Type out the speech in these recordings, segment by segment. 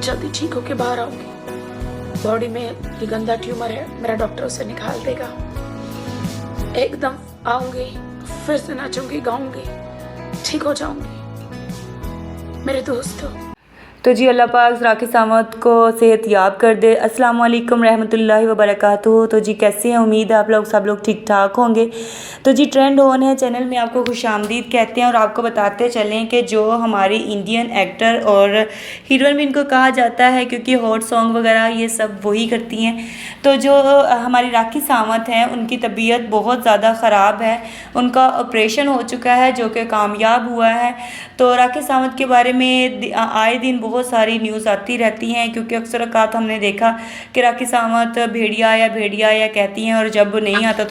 जल्दी ठीक होके बाहर आऊंगी। बॉडी में ये गंदा ट्यूमर है, मेरा डॉक्टर उसे निकाल देगा। एकदम आऊंगी, फिर से नाचूंगी, गाऊंगी, ठीक हो जाऊंगी मेरे दोस्तों। तो जी अल्लाह पाक राखी सावंत को सेहत याब कर दे। अस्सलाम वालेकुम रहमतुल्लाहि व बरकातुहू। तो जी कैसे हैं, उम्मीद है आप लोग सब लोग ठीक ठाक होंगे। तो जी ट्रेंड ऑन है चैनल में आपको खुशामदीद कहते हैं और आपको बताते चलें कि जो हमारी इंडियन एक्टर और हीरोइन भी इनको कहा जाता है क्योंकि हॉट सॉन्ग वगैरह ये सब वही करती हैं। तो जो हमारी राखी सावंत हैं उनकी तबीयत बहुत ज़्यादा ख़राब है, उनका ऑपरेशन हो चुका है जो कि कामयाब हुआ है। तो राखी सावंत के बारे में आए दिन बहुत सारी न्यूज़ आती रहती हैं क्योंकि अक्सर औक़ात हमने देखा कि राखी सावंत भेड़िया या कहती हैं और जब नहीं आता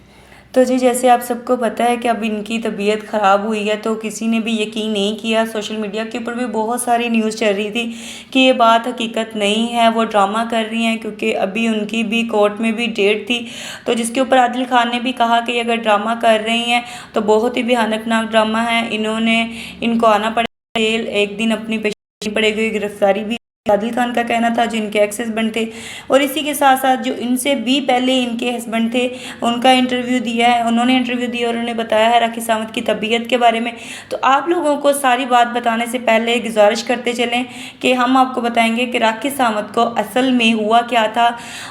तो जी जैसे आप सबको पता है कि अब इनकी तबीयत ख़राब हुई है तो किसी ने भी यकीन नहीं किया। सोशल मीडिया के ऊपर भी बहुत सारी न्यूज़ चल रही थी कि ये बात हकीकत नहीं है, वो ड्रामा कर रही हैं क्योंकि अभी उनकी भी कोर्ट में भी डेट थी। तो जिसके ऊपर आदिल खान ने भी कहा कि अगर ड्रामा कर रही हैं तो बहुत ही भयानकनाक ड्रामा है, इनको आना पड़ेगा जेल, एक दिन अपनी पेशी पड़ेगी, गिरफ्तारी भी आदिल खान का कहना था जो इनके एक्स हस्बैंड थे। और इसी के साथ साथ जो इनसे भी पहले इनके हस्बैंड थे उनका इंटरव्यू दिया है, उन्होंने इंटरव्यू दिया और उन्होंने बताया है राखी सावंत की तबीयत के बारे में। तो आप लोगों को सारी बात बताने से पहले गुजारिश करते चलें कि हम आपको बताएंगे कि राखी सावंत को असल में हुआ क्या था,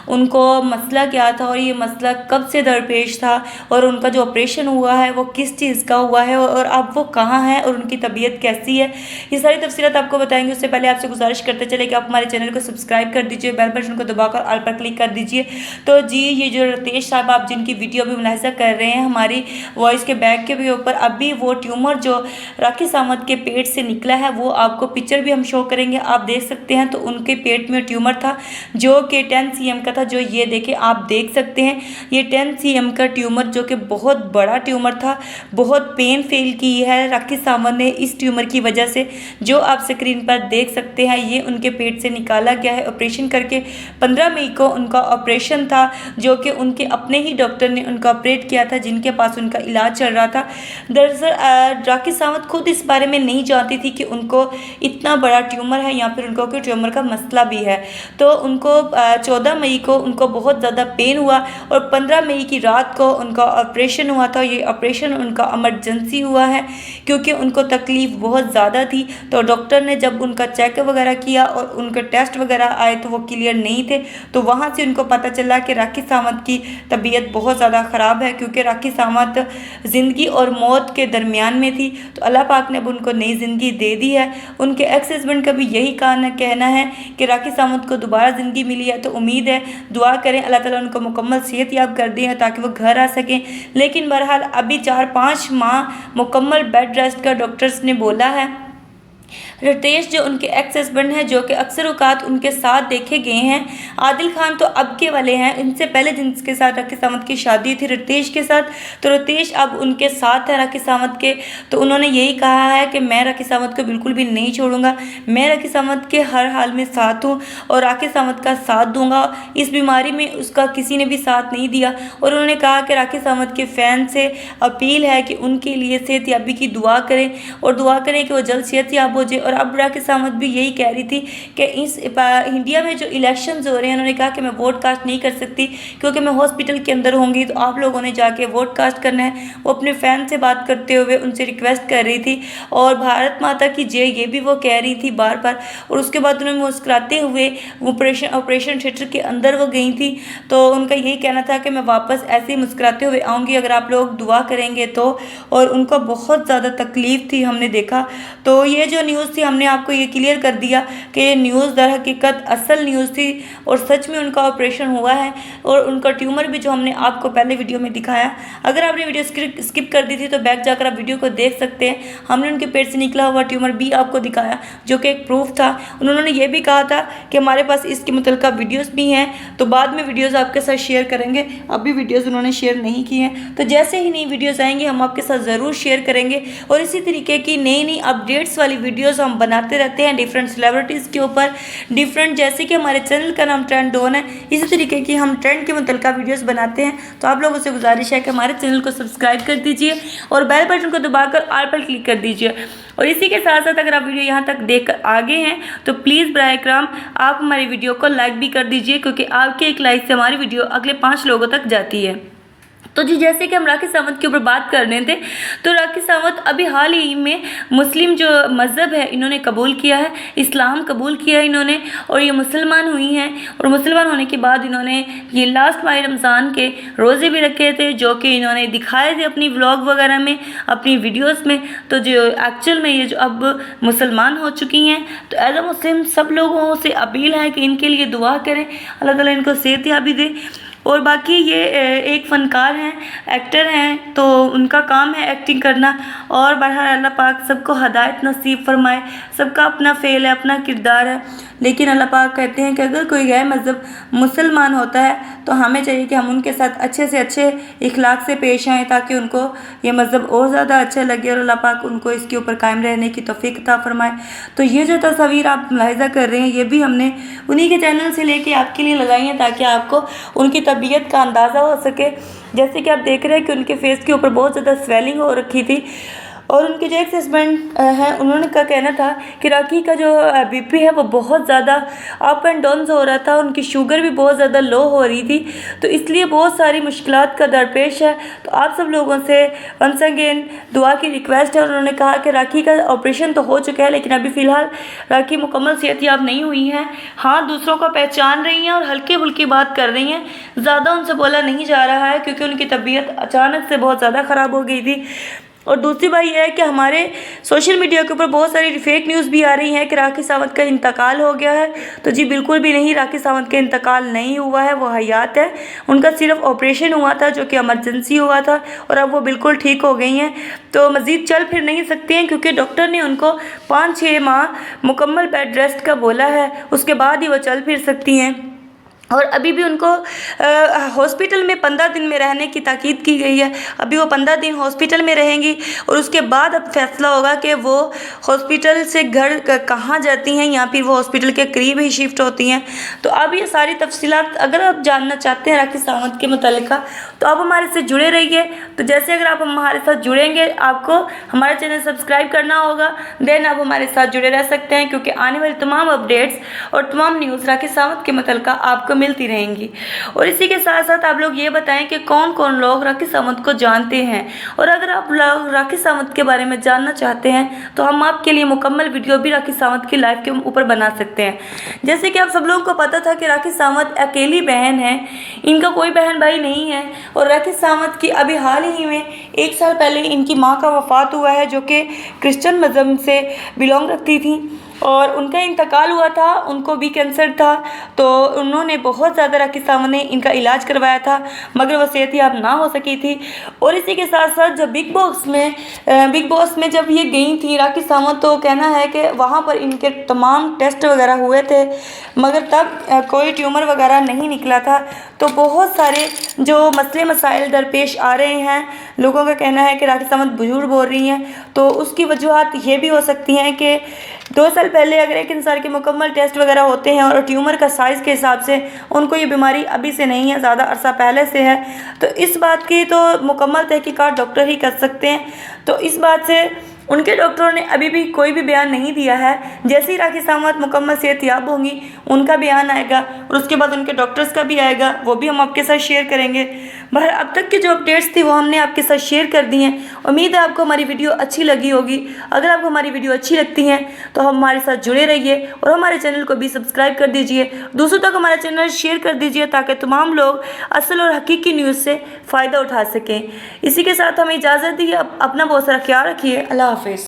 उनको मसला क्या था और ये मसला कब से दरपेश था और उनका जो ऑपरेशन हुआ है वो किस चीज़ का हुआ है और अब वो कहाँ है और उनकी तबीयत कैसी है, ये सारी तफसीलात आपको बताएंगे। उससे पहले आपसे गुजारिश करते चले कि आप हमारे चैनल को सब्सक्राइब कर दीजिए, बेल बटन को दबाकर ऑल पर क्लिक कर दीजिए। तो जी ये जो रितेश साहब आप जिनकी वीडियो अभी मुलाहिजा कर रहे हैं हमारी वॉइस के बैग के भी ऊपर, अभी वो ट्यूमर जो राखी सावंत के पेट से निकला है वो आपको पिक्चर भी हम शो करेंगे, आप देख सकते हैं। तो उनके पेट में ट्यूमर था जो कि 10 cm का था, जो ये देखे आप देख सकते हैं ये 10 cm का ट्यूमर जो कि बहुत बड़ा ट्यूमर था, बहुत पेन फील की है राखी सावंत ने इस ट्यूमर की वजह से, जो आप स्क्रीन पर देख सकते हैं। ये उनके पेट से निकाला गया है ऑपरेशन करके। 15 मई को उनका ऑपरेशन था जो कि उनके अपने ही डॉक्टर ने उनका ऑपरेट किया था जिनके पास उनका इलाज चल रहा था। दरअसल राखी सावंत खुद इस बारे में नहीं जानती थी कि उनको इतना बड़ा ट्यूमर है या फिर उनको कोई ट्यूमर का मसला भी है। तो उनको 14 मई को उनको बहुत ज़्यादा पेन हुआ और 15 मई की रात को उनका ऑपरेशन हुआ था। ये ऑपरेशन उनका इमरजेंसी हुआ है क्योंकि उनको तकलीफ़ बहुत ज़्यादा थी। तो डॉक्टर ने जब उनका चेकअप वगैरह किया और उनके टेस्ट वगैरह आए तो वो क्लियर नहीं थे, तो वहाँ से उनको पता चला कि राखी सावंत की तबीयत बहुत ज़्यादा ख़राब है क्योंकि राखी सावंत ज़िंदगी और मौत के दरमियान में थी। तो अल्लाह पाक ने अब उनको नई ज़िंदगी दे दी है। उनके एक्स हस्बैंड का भी यही कहना है कि राखी सावंत को दोबारा ज़िंदगी मिली है। तो उम्मीद है, दुआ करें अल्लाह ताला उनको मुकम्मल सेहत याब कर दें ताकि वो घर आ सकें। लेकिन बहरहाल अभी 4-5 माह मुकम्मल बेड रेस्ट का डॉक्टर्स ने बोला है। रितेश जो उनके एक्स हस्बैंड हैं जो कि अक्सर औकात उनके साथ देखे गए हैं, आदिल खान तो अब के वाले हैं, इनसे पहले जिनके साथ राखी सावंत की शादी थी रितेश के साथ, तो रितेश अब उनके साथ है राखी सावंत के। तो उन्होंने यही कहा है कि मैं राखी सावंत को बिल्कुल भी नहीं छोड़ूंगा, मैं राखी सावंत के हर हाल में साथ हूँ और राखी सावंत का साथ दूंगा। इस बीमारी में उसका किसी ने भी साथ नहीं दिया। और उन्होंने कहा कि राखी सावंत के फ़ैन से अपील है कि उनके लिए सेहतयाबी की दुआ करें और दुआ करें कि वो जल्द सेहतयाब हो जाए। और अब राखी सावंत भी यही कह रही थी कि इस इंडिया में जो इलेक्शंस हो रहे हैं, उन्होंने कहा कि मैं वोट कास्ट नहीं कर सकती क्योंकि मैं हॉस्पिटल के अंदर होंगी, तो आप लोगों ने जाके वोट कास्ट करना है। वो अपने फ़ैन से बात करते हुए उनसे रिक्वेस्ट कर रही थी और भारत माता की जय ये भी वो कह रही थी बार बार। और उसके बाद उन्होंने मुस्कुराते हुए ऑपरेशन थिएटर के अंदर वो गई थी। तो उनका यही कहना था कि मैं वापस ऐसे ही मुस्कुराते हुए आऊँगी अगर आप लोग दुआ करेंगे तो। और उनको बहुत ज़्यादा तकलीफ़ थी हमने देखा। तो ये जो न्यूज़ थी हमने आपको ये क्लियर कर दिया कि ये न्यूज़ दर हकीकत असल न्यूज़ थी और सच में उनका ऑपरेशन हुआ है और उनका ट्यूमर भी जो हमने आपको पहले वीडियो में दिखाया। अगर आपने वीडियो स्किप कर दी थी तो बैक जाकर आप वीडियो को देख सकते हैं। हमने उनके पेट से निकला हुआ ट्यूमर भी आपको दिखाया जो कि एक प्रूफ था। उन्होंने ये भी कहा था कि हमारे पास इसके मुतल्लिका वीडियोज़ भी हैं, तो बाद में वीडियोज़ आपके साथ शेयर करेंगे। अभी वीडियोज़ उन्होंने शेयर नहीं की हैं, तो जैसे ही नई वीडियोज़ आएंगी हम आपके साथ ज़रूर शेयर करेंगे। और इसी तरीके की नई अपडेट्स वाली वीडियोज़ हम बनाते रहते हैं डिफरेंट सेलिब्रिटीज़ के ऊपर, डिफरेंट, जैसे कि हमारे चैनल का नाम ट्रेंड ऑन है, इसी तरीके की हम ट्रेंड के मुतल्लिका वीडियोस बनाते हैं। तो आप लोगों से गुजारिश है कि हमारे चैनल को सब्सक्राइब कर दीजिए और बेल बटन को दबाकर ऑल पर क्लिक कर दीजिए। और इसी के साथ साथ अगर आप वीडियो यहाँ तक देख कर आगे हैं तो प्लीज़ बराए कराम आप हमारी वीडियो को लाइक भी कर दीजिए, क्योंकि आपके एक लाइक से हमारी वीडियो अगले 5 लोगों तक जाती है। तो जी जैसे कि हम राखी सावंत के ऊपर बात कर रहे थे, तो राखी सावंत अभी हाल ही में मुस्लिम जो मज़हब है इन्होंने कबूल किया है, इस्लाम कबूल किया है इन्होंने, और ये मुसलमान हुई हैं। और मुसलमान होने के बाद इन्होंने ये लास्ट माह रमज़ान के रोज़े भी रखे थे, जो कि इन्होंने दिखाए थे अपनी व्लॉग वगैरह में, अपनी वीडियोस में। तो जो एक्चुअल में ये जो अब मुसलमान हो चुकी हैं, तो एज अ मुस्लिम सब लोगों से अपील है कि इनके लिए दुआ करें, अल्लाह ताला इनको सेहतयाबी दे। और बाकी ये एक फ़नकार हैं, एक्टर हैं, तो उनका काम है एक्टिंग करना। और बहरहाल अल्लाह पाक सबको हदायत नसीब फरमाए, सबका अपना फ़ेल है, अपना किरदार है। लेकिन अल्लाह पाक कहते हैं कि अगर कोई गैर मज़हब मुसलमान होता है तो हमें चाहिए कि हम उनके साथ अच्छे से अच्छे इखलाक से पेश आएँ, ताकि उनको ये मज़हब और ज़्यादा अच्छा लगे और अल्लाह पाक उनको इसके ऊपर कायम रहने की तौफ़ीक अता फरमाए। तो ये जो तस्वीर आप मुलाहिज़ा कर रहे हैं, ये भी हमने उन्हीं के चैनल से लेके आपके लिए लगाई हैं, ताकि आपको उनकी तबीयत का अंदाज़ा हो सके। जैसे कि आप देख रहे हैं कि उनके फेस के ऊपर बहुत ज़्यादा स्वेलिंग हो रखी थी। और उनके जो एक्स हस्बैंड हैं उन्होंने का कहना था कि राखी का जो बीपी है वो बहुत ज़्यादा अप एंड डाउन हो रहा था, उनकी शुगर भी बहुत ज़्यादा लो हो रही थी, तो इसलिए बहुत सारी मुश्किलात का दरपेश है। तो आप सब लोगों से वंस अगेन दुआ की रिक्वेस्ट है। उन्होंने कहा कि राखी का ऑपरेशन तो हो चुका है, लेकिन अभी फ़िलहाल राखी मुकम्मल सेहतयाब नहीं हुई हैं। हाँ, दूसरों को पहचान रही हैं और हल्की फुल्की बात कर रही हैं, ज़्यादा उनसे बोला नहीं जा रहा है, क्योंकि उनकी तबीयत अचानक से बहुत ज़्यादा ख़राब हो गई थी। और दूसरी बात यह है कि हमारे सोशल मीडिया के ऊपर बहुत सारी फेक न्यूज़ भी आ रही हैं कि राखी सावंत का इंतकाल हो गया है। तो जी बिल्कुल भी नहीं, राखी सावंत का इंतकाल नहीं हुआ है, वो हयात है। उनका सिर्फ ऑपरेशन हुआ था जो कि इमरजेंसी हुआ था, और अब वो बिल्कुल ठीक हो गई हैं। तो मज़ीद चल फिर नहीं सकती हैं, क्योंकि डॉक्टर ने उनको 5-6 माह मुकम्मल बेड रेस्ट का बोला है, उसके बाद ही वो चल फिर सकती हैं। और अभी भी उनको हॉस्पिटल में 15 दिन में रहने की ताकीद की गई है। अभी वो 15 दिन हॉस्पिटल में रहेंगी और उसके बाद अब फैसला होगा कि वो हॉस्पिटल से घर कहाँ जाती हैं, या फिर वो हॉस्पिटल के करीब ही शिफ्ट होती हैं। तो अब ये सारी तफसीलात अगर आप जानना चाहते हैं राखी सावंत के मुतालिका, तो आप हमारे से जुड़े रहिए। तो जैसे अगर आप हमारे साथ जुड़ेंगे, आपको हमारा चैनल सब्सक्राइब करना होगा, देन आप हमारे साथ जुड़े रह सकते हैं, क्योंकि आने वाली तमाम अपडेट्स और तमाम न्यूज़ राखी सावंत के मुतालिका आपको मिलती रहेंगी। और इसी के साथ साथ आप लोग ये बताएं कि कौन कौन लोग राखी सावंत को जानते हैं, और अगर आप लोग राखी सावंत के बारे में जानना चाहते हैं तो हम आपके लिए मुकम्मल वीडियो भी राखी सावंत की लाइफ के ऊपर बना सकते हैं। जैसे कि आप सब लोगों को पता था कि राखी सावंत अकेली बहन है, इनका कोई बहन भाई नहीं है। और राखी सावंत की अभी हाल ही में 1 साल पहले इनकी माँ का वफ़ात हुआ है, जो कि क्रिश्चियन मज़हब से बिलोंग रखती थी, और उनका इंतकाल हुआ था। उनको भी कैंसर था, तो उन्होंने बहुत ज़्यादा राखी सावंत ने इनका इलाज करवाया था, मगर वो सेहतयाब ना हो सकी थी। और इसी के साथ साथ जब बिग बॉस में जब ये गई थी राखी सावंत, तो कहना है कि वहाँ पर इनके तमाम टेस्ट वगैरह हुए थे, मगर तब कोई ट्यूमर वगैरह नहीं निकला था। तो बहुत सारे जो मसले मसाइल दरपेश आ रहे हैं, लोगों का कहना है कि राखी सावंत बुजुर्ग बोल रही हैं, तो उसकी वजूहत ये भी हो सकती हैं कि 2 साल पहले अगर एक इंसान के मुकम्मल टेस्ट वगैरह होते हैं और ट्यूमर का साइज़ के हिसाब से उनको ये बीमारी अभी से नहीं है, ज़्यादा अरसा पहले से है। तो इस बात की तो मुकम्मल तहकीकात डॉक्टर ही कर सकते हैं। तो इस बात से उनके डॉक्टरों ने अभी भी कोई भी बयान नहीं दिया है। जैसे ही राखी सावंत मुकम्मल सेहतयाब होंगी उनका बयान आएगा, और उसके बाद उनके डॉक्टर्स का भी आएगा, वो भी हम आपके साथ शेयर करेंगे। बहर अब तक की जो अपडेट्स थी वो हमने आपके साथ शेयर कर दी हैं। उम्मीद है आपको हमारी वीडियो अच्छी लगी होगी। अगर आपको हमारी वीडियो अच्छी लगती है तो हमारे साथ जुड़े रहिए और हमारे चैनल को भी सब्सक्राइब कर दीजिए, दूसरों तक हमारा चैनल शेयर कर दीजिए, ताकि तमाम लोग असल और हकीकी न्यूज़ से फ़ायदा उठा सकें। इसी के साथ हमें इजाज़त दी, अपना बहुत सारा ख्याल रखिए। अल्लाह हाफ़िज़।